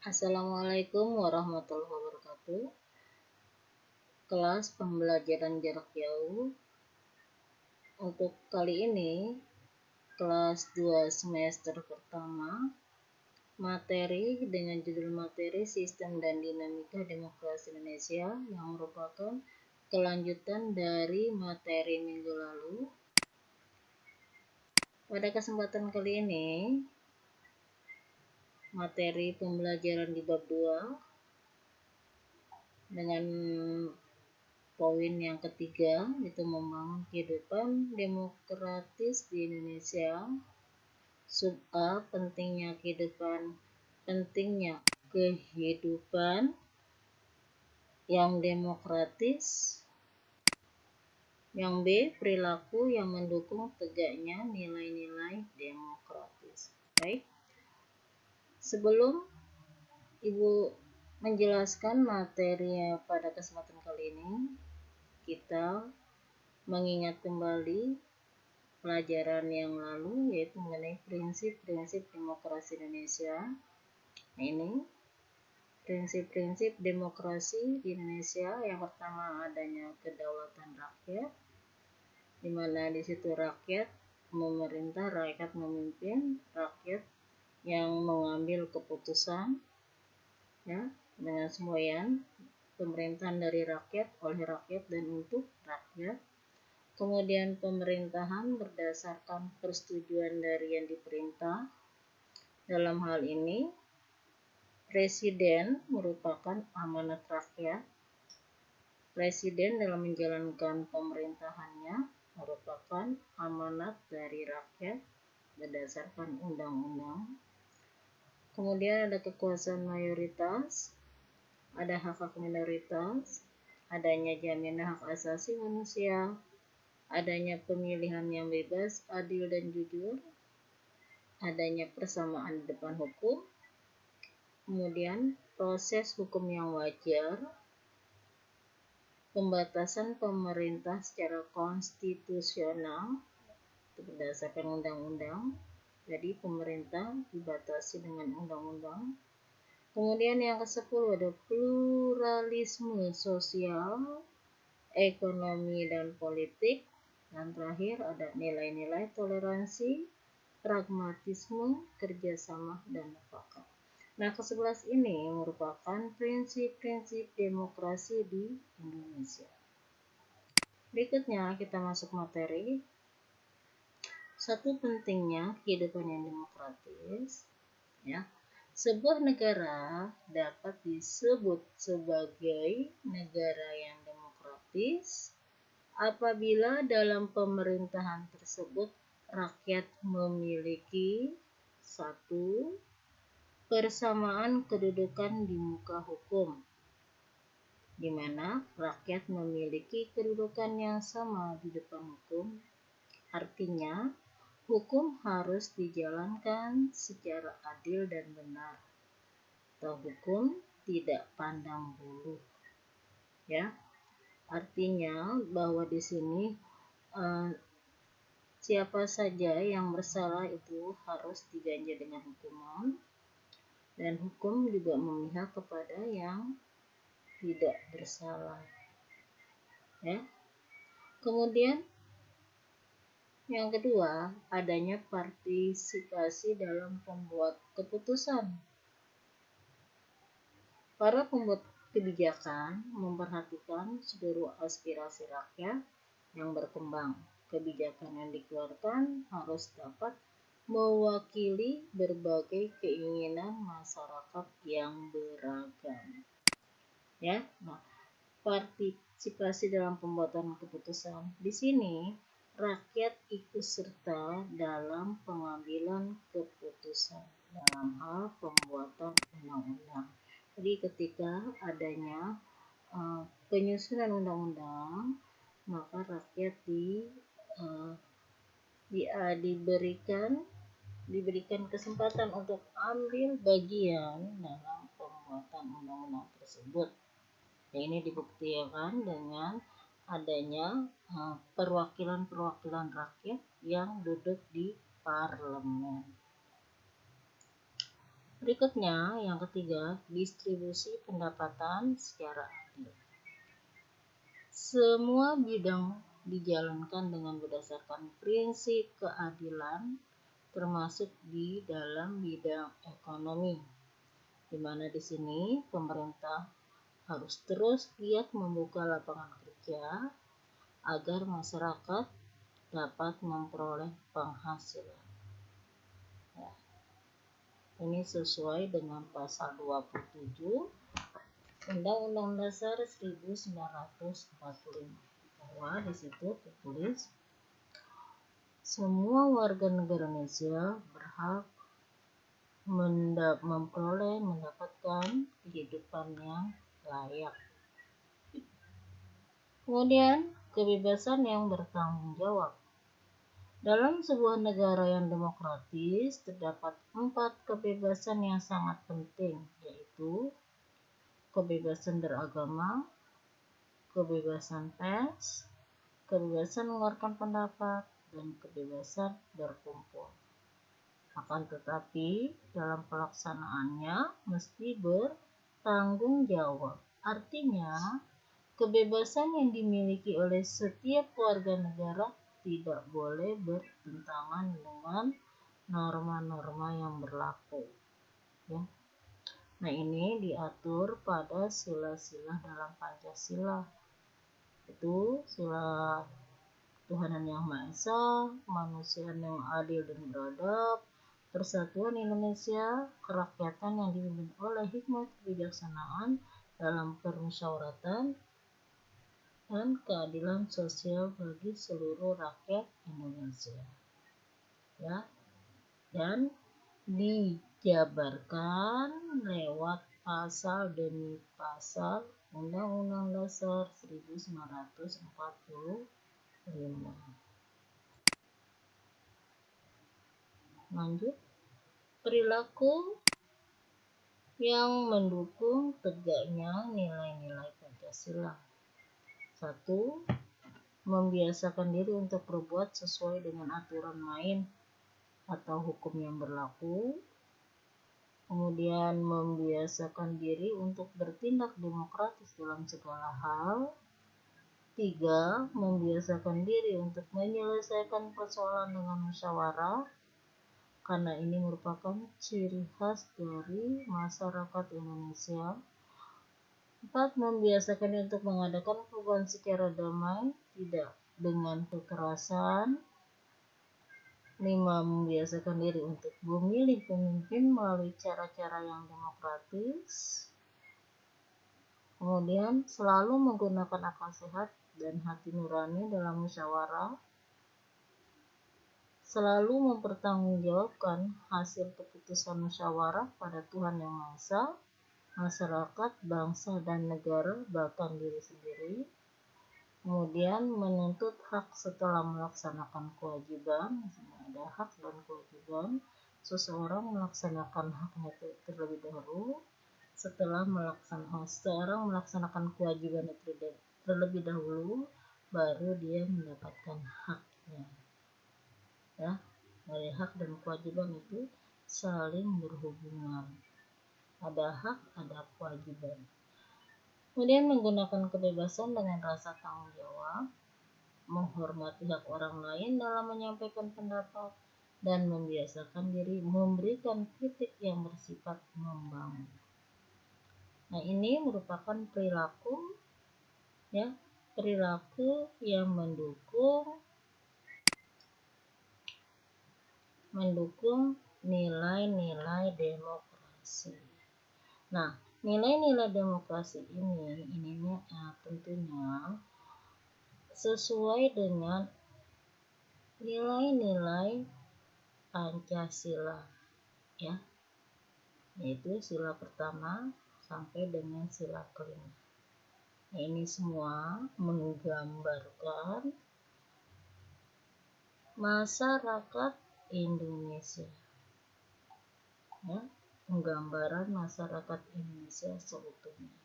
Assalamualaikum warahmatullahi wabarakatuh. Kelas pembelajaran jarak jauh. Untuk kali ini, kelas 2 semester pertama, materi dengan judul materi Sistem dan Dinamika Demokrasi Indonesia yang merupakan kelanjutan dari materi minggu lalu. Pada kesempatan kali ini, materi pembelajaran di bab 2 dengan poin yang ketiga, itu membangun kehidupan demokratis di Indonesia. Sub A, pentingnya kehidupan yang demokratis. Yang B, perilaku yang mendukung tegaknya nilai-nilai demokratis. Baik. Sebelum Ibu menjelaskan materi pada kesempatan kali ini, kita mengingat kembali pelajaran yang lalu, yaitu mengenai prinsip-prinsip demokrasi Indonesia. Nah, ini prinsip-prinsip demokrasi di Indonesia. Yang pertama, adanya kedaulatan rakyat, di mana di situ rakyat memerintah, rakyat memimpin, rakyat yang mengambil keputusan, ya, dengan semboyan pemerintahan dari rakyat, oleh rakyat, dan untuk rakyat. Kemudian pemerintahan berdasarkan persetujuan dari yang diperintah. Dalam hal ini, presiden merupakan amanat rakyat. Presiden dalam menjalankan pemerintahannya merupakan amanat dari rakyat berdasarkan undang-undang. Kemudian ada kekuasaan mayoritas, ada hak-hak minoritas, adanya jaminan hak asasi manusia, adanya pemilihan yang bebas, adil, dan jujur, adanya persamaan di depan hukum, kemudian proses hukum yang wajar, pembatasan pemerintah secara konstitusional berdasarkan undang-undang. Jadi pemerintah dibatasi dengan undang-undang. Kemudian yang ke-10 ada pluralisme sosial, ekonomi, dan politik. Dan terakhir ada nilai-nilai toleransi, pragmatisme, kerjasama, dan mufakat. Nah, ke-11 ini merupakan prinsip-prinsip demokrasi di Indonesia. Berikutnya kita masuk materi. Satu, pentingnya kehidupan yang demokratis. Ya, sebuah negara dapat disebut sebagai negara yang demokratis apabila dalam pemerintahan tersebut rakyat memiliki satu, persamaan kedudukan di muka hukum, di mana rakyat memiliki kedudukan yang sama di depan hukum. Artinya, hukum harus dijalankan secara adil dan benar, atau hukum tidak pandang bulu. Ya, artinya bahwa di sini siapa saja yang bersalah itu harus diganjar dengan hukuman, dan hukum juga memihak kepada yang tidak bersalah. Ya. Kemudian yang kedua, adanya partisipasi dalam pembuat keputusan. Para pembuat kebijakan memperhatikan seluruh aspirasi rakyat yang berkembang. Kebijakan yang dikeluarkan harus dapat mewakili berbagai keinginan masyarakat yang beragam. Ya, nah, partisipasi dalam pembuatan keputusan. Di sini rakyat ikut serta dalam pengambilan keputusan dalam hal pembuatan undang-undang. Jadi ketika adanya penyusunan undang-undang, maka rakyat diberikan kesempatan untuk ambil bagian dalam pembuatan undang-undang tersebut. Ini dibuktikan dengan adanya perwakilan-perwakilan rakyat yang duduk di parlemen. Berikutnya, yang ketiga, distribusi pendapatan secara adil. Semua bidang dijalankan dengan berdasarkan prinsip keadilan, termasuk di dalam bidang ekonomi, di mana di sini pemerintah harus terus giat membuka lapangan kerja agar masyarakat dapat memperoleh penghasilan. Ya, ini sesuai dengan pasal 27 Undang-Undang Dasar 1945, bahwa di situ tertulis semua warga negara Indonesia berhak mendapatkan kehidupan yang layak. Kemudian, kebebasan yang bertanggung jawab. Dalam sebuah negara yang demokratis, terdapat 4 kebebasan yang sangat penting, yaitu kebebasan beragama, kebebasan pers, kebebasan mengeluarkan pendapat, dan kebebasan berkumpul. Akan tetapi, dalam pelaksanaannya mesti bertanggung jawab. Artinya, kebebasan yang dimiliki oleh setiap warga negara tidak boleh bertentangan dengan norma-norma yang berlaku. Ya. Nah, ini diatur pada sila-sila dalam Pancasila. Itu sila ketuhanan yang Maha Esa, kemanusiaan yang adil dan beradab, persatuan Indonesia, kerakyatan yang dipimpin oleh hikmat kebijaksanaan dalam permusyawaratan, dan keadilan sosial bagi seluruh rakyat Indonesia. Ya, dan dijabarkan lewat pasal demi pasal Undang-Undang Dasar 1945. Lanjut, perilaku yang mendukung tegaknya nilai-nilai Pancasila. 1. Membiasakan diri untuk berbuat sesuai dengan aturan main atau hukum yang berlaku. Kemudian, membiasakan diri untuk bertindak demokratis dalam segala hal. 3. Membiasakan diri untuk menyelesaikan persoalan dengan musyawarah, karena ini merupakan ciri khas dari masyarakat Indonesia. 4. Membiasakan diri untuk mengadakan perubahan secara damai, tidak dengan kekerasan. 5. Membiasakan diri untuk memilih pemimpin melalui cara-cara yang demokratis. Kemudian, selalu menggunakan akal sehat dan hati nurani dalam musyawarah. Selalu mempertanggungjawabkan hasil keputusan musyawarah pada Tuhan Yang Maha Esa, masyarakat, bangsa, dan negara, bahkan diri sendiri. Kemudian, menuntut hak setelah melaksanakan kewajiban. Ada hak dan kewajiban. Seseorang melaksanakan haknya terlebih dahulu. Setelah seseorang melaksanakan kewajiban terlebih dahulu, baru dia mendapatkan haknya. Ya, dari hak dan kewajiban itu saling berhubungan. Ada hak, ada kewajiban. Kemudian, menggunakan kebebasan dengan rasa tanggung jawab, menghormati hak orang lain dalam menyampaikan pendapat, dan membiasakan diri memberikan kritik yang bersifat membangun. Nah, ini merupakan perilaku yang mendukung nilai-nilai demokrasi. Nah, nilai-nilai demokrasi ini tentunya sesuai dengan nilai-nilai Pancasila, ya, yaitu sila pertama sampai dengan sila kelima. Nah, ini semua menggambarkan masyarakat Indonesia, ya, penggambaran masyarakat Indonesia seutuhnya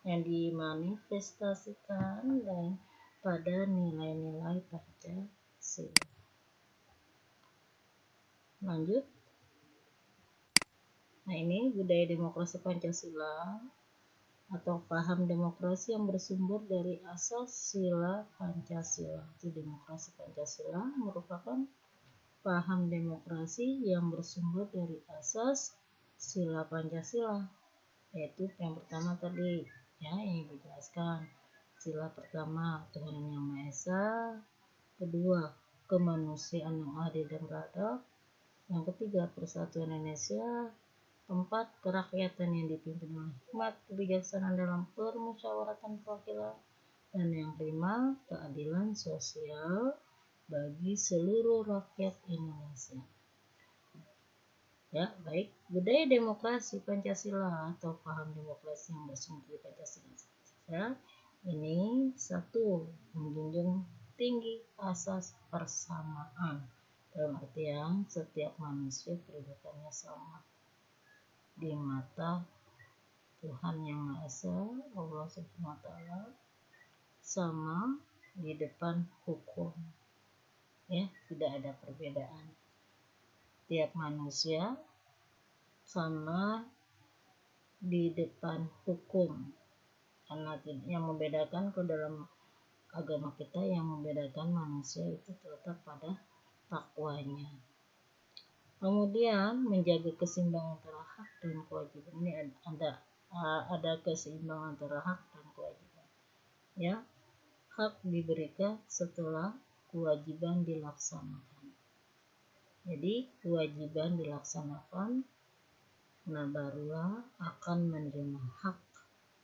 yang dimanifestasikan dan pada nilai-nilai Pancasila. Lanjut. Nah, ini budaya demokrasi Pancasila atau paham demokrasi yang bersumber dari asas sila Pancasila. Itu demokrasi Pancasila merupakan paham demokrasi yang bersumber dari asas sila Pancasila, yaitu yang pertama tadi ya yang dijelaskan. Sila pertama, Tuhan Yang Maha Esa. Kedua, kemanusiaan yang adil dan beradab. Yang ketiga, persatuan Indonesia. Keempat, kerakyatan yang dipimpin oleh hikmat kebijaksanaan dalam permusyawaratan perwakilan. Dan yang kelima, keadilan sosial bagi seluruh rakyat Indonesia. Ya, baik. Budaya demokrasi Pancasila atau paham demokrasi yang bersumber dari Pancasila. Ya, ini satu, menjunjung tinggi asas persamaan. Dalam artian setiap manusia kedudukannya sama di mata Tuhan Yang Maha Esa, Allah Subhanahu wa Ta'ala, sama di depan hukum. Ya, tidak ada perbedaan. Tiap manusia sama di depan hukum. Karena yang membedakan ke dalam agama kita, yang membedakan manusia itu terletak pada takwanya. Kemudian menjaga keseimbangan antara hak dan kewajiban. Ini ada keseimbangan antara hak dan kewajiban. Ya, hak diberikan setelah kewajiban dilaksanakan. Jadi kewajiban dilaksanakan, nah barulah akan menerima hak,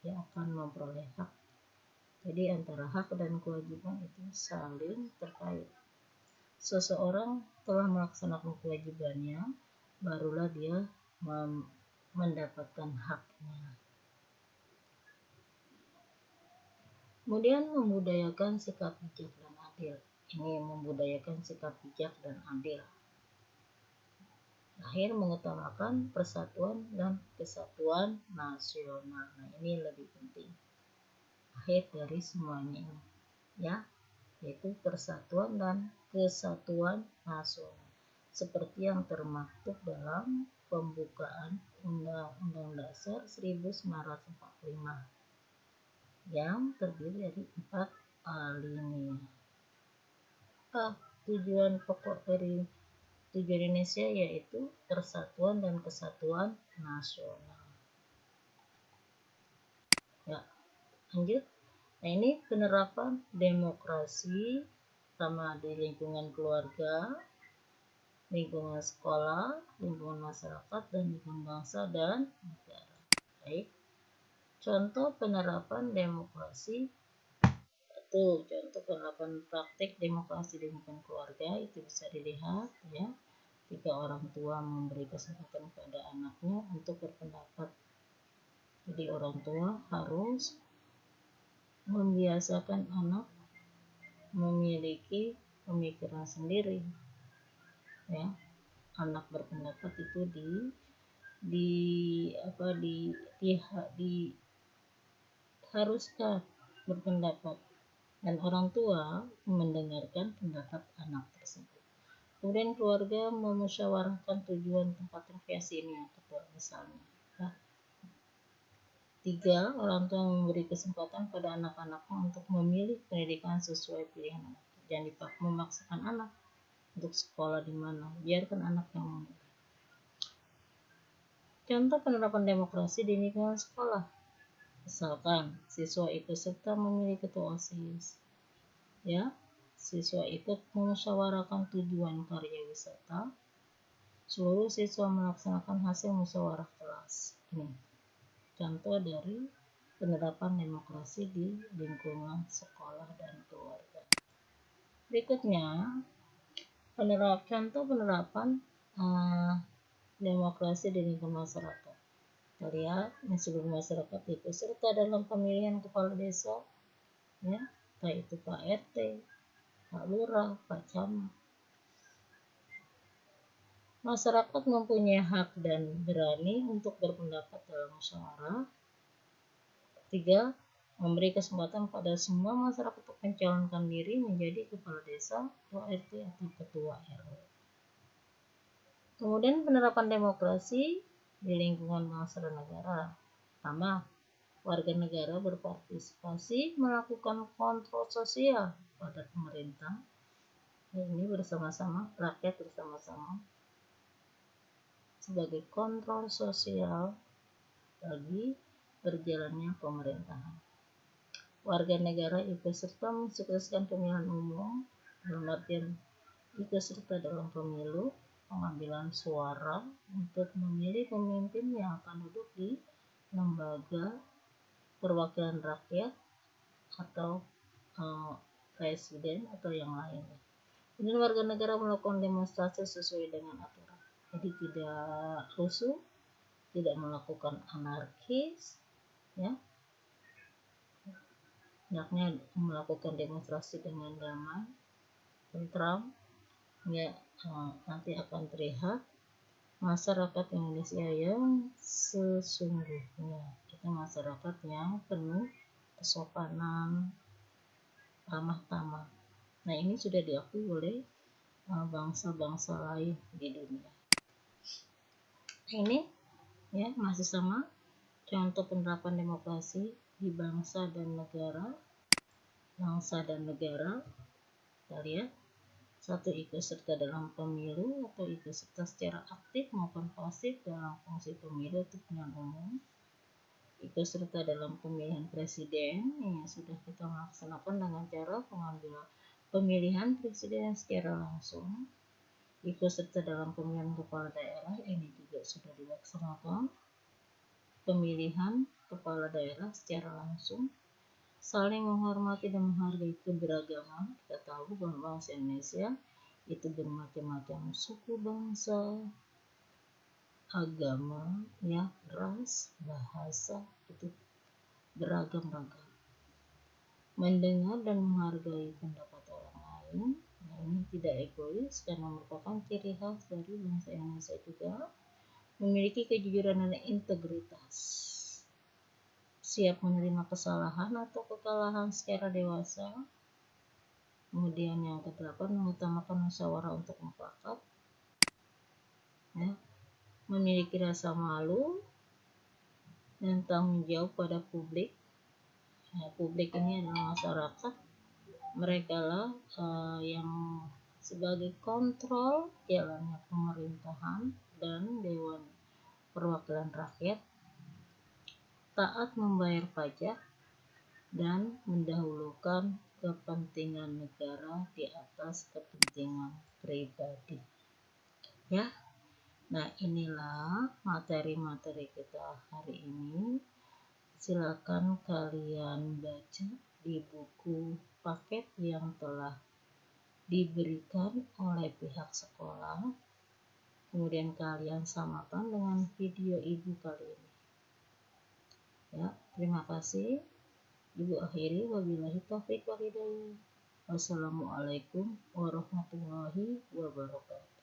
ya akan memperoleh hak. Jadi antara hak dan kewajiban itu saling terkait. Seseorang telah melaksanakan kewajibannya, barulah dia mendapatkan haknya. Kemudian membudayakan sikap bijak dan adil. Ini membudayakan sikap bijak dan adil. Akhir mengutamakan persatuan dan kesatuan nasional. Nah, ini lebih penting. Akhir dari semuanya ini, ya, yaitu persatuan dan kesatuan nasional. Seperti yang termaktub dalam pembukaan Undang-Undang Dasar 1945 yang terdiri dari 4 alinea. Tujuan pokok dari tujuan Indonesia yaitu persatuan dan kesatuan nasional. Ya, lanjut. Nah, ini penerapan demokrasi sama di lingkungan keluarga, lingkungan sekolah, lingkungan masyarakat, dan lingkungan bangsa dan negara. Baik. Contoh penerapan demokrasi. Contoh penerapan praktik demokrasi di lingkungan keluarga itu bisa dilihat ya. Jika orang tua memberi kesempatan kepada anaknya untuk berpendapat. Jadi orang tua harus membiasakan anak memiliki pemikiran sendiri. Ya, anak berpendapat itu diharuskan berpendapat dan orang tua mendengarkan pendapat anak tersebut. Kemudian keluarga memusyawarahkan tujuan tempat rekreasi ini yang kedua misalnya. Ya. 3. Orang tua memberi kesempatan pada anak-anaknya untuk memilih pendidikan sesuai pilihan anak. Jangan memaksakan anak untuk sekolah di mana, biarkan anak yang memilih. Contoh penerapan demokrasi di lingkungan sekolah. Misalkan siswa ikut serta memilih ketua OSIS. Ya, siswa ikut memusyawarahkan tujuan karya wisata. Seluruh siswa melaksanakan hasil musyawarah kelas. Ini contoh dari penerapan demokrasi di lingkungan sekolah dan keluarga. Berikutnya, contoh penerapan demokrasi di lingkungan masyarakat. Kita lihat, seluruh masyarakat ikut serta dalam pemilihan kepala desa, ya, entah itu Pak RT, Pak Lurah, Pak Camat. Masyarakat mempunyai hak dan berani untuk berpendapat dalam musyawarah. 3. Memberi kesempatan pada semua masyarakat untuk mencalonkan diri menjadi kepala desa, ketua RT, atau ketua RW. Kemudian penerapan demokrasi di lingkungan bangsa dan negara. Pertama, warga negara berpartisipasi melakukan kontrol sosial pada pemerintah. Ini bersama-sama, rakyat bersama-sama sebagai kontrol sosial bagi berjalannya pemerintahan. Warga negara ikut serta mensukseskan pemilihan umum, dalam artian ikut serta dalam pemilu, pengambilan suara untuk memilih pemimpin yang akan duduk di lembaga perwakilan rakyat atau presiden atau yang lain. Kemudian warga negara melakukan demonstrasi sesuai dengan aturan. Jadi tidak rusuh, tidak melakukan anarkis, ya. Hendaknya melakukan demonstrasi dengan damai, tentram, ya. Nanti akan terlihat masyarakat Indonesia yang sesungguhnya. Kita masyarakat yang penuh kesopanan, ramah tamah. Nah, ini sudah diakui oleh bangsa-bangsa lain di dunia. Ini ya masih sama contoh penerapan demokrasi di bangsa dan negara. Kita lihat, 1. Ikut serta dalam pemilu atau ikut serta secara aktif maupun pasif dalam fungsi pemilu atau pemilihan umum. Ikut serta dalam pemilihan presiden yang sudah kita laksanakan dengan cara pemilihan presiden secara langsung. Ikut serta dalam pemilihan kepala daerah, ini juga sudah dilaksanakan. Pemilihan kepala daerah secara langsung. Saling menghormati dan menghargai keberagaman. Kita tahu bahwa bangsa Indonesia itu bermacam-macam suku, bangsa, agama, ya, ras, bahasa, itu beragam-ragam. Mendengar dan menghargai pendapat orang lain. Nah, ini tidak egois karena merupakan ciri khas dari bangsa Indonesia juga. Memiliki kejujuran dan integritas. Siap menerima kesalahan atau kekalahan secara dewasa. Kemudian yang ke-8, mengutamakan musyawarah untuk mufakat. Ya. Memiliki rasa malu dan tanggung jawab pada publik. Ya, publik ini adalah masyarakat. Mereka lah yang sebagai kontrol jalannya pemerintahan dan Dewan Perwakilan Rakyat. Taat membayar pajak dan mendahulukan kepentingan negara di atas kepentingan pribadi. Ya. Nah, inilah materi-materi kita hari ini. Silakan kalian baca di buku paket yang telah diberikan oleh pihak sekolah. Kemudian kalian samakan dengan video ibu kali ini. Ya, terima kasih. Ibu akhiri, wabillahi taufiq wal hidayah. Wassalamualaikum warahmatullahi wabarakatuh.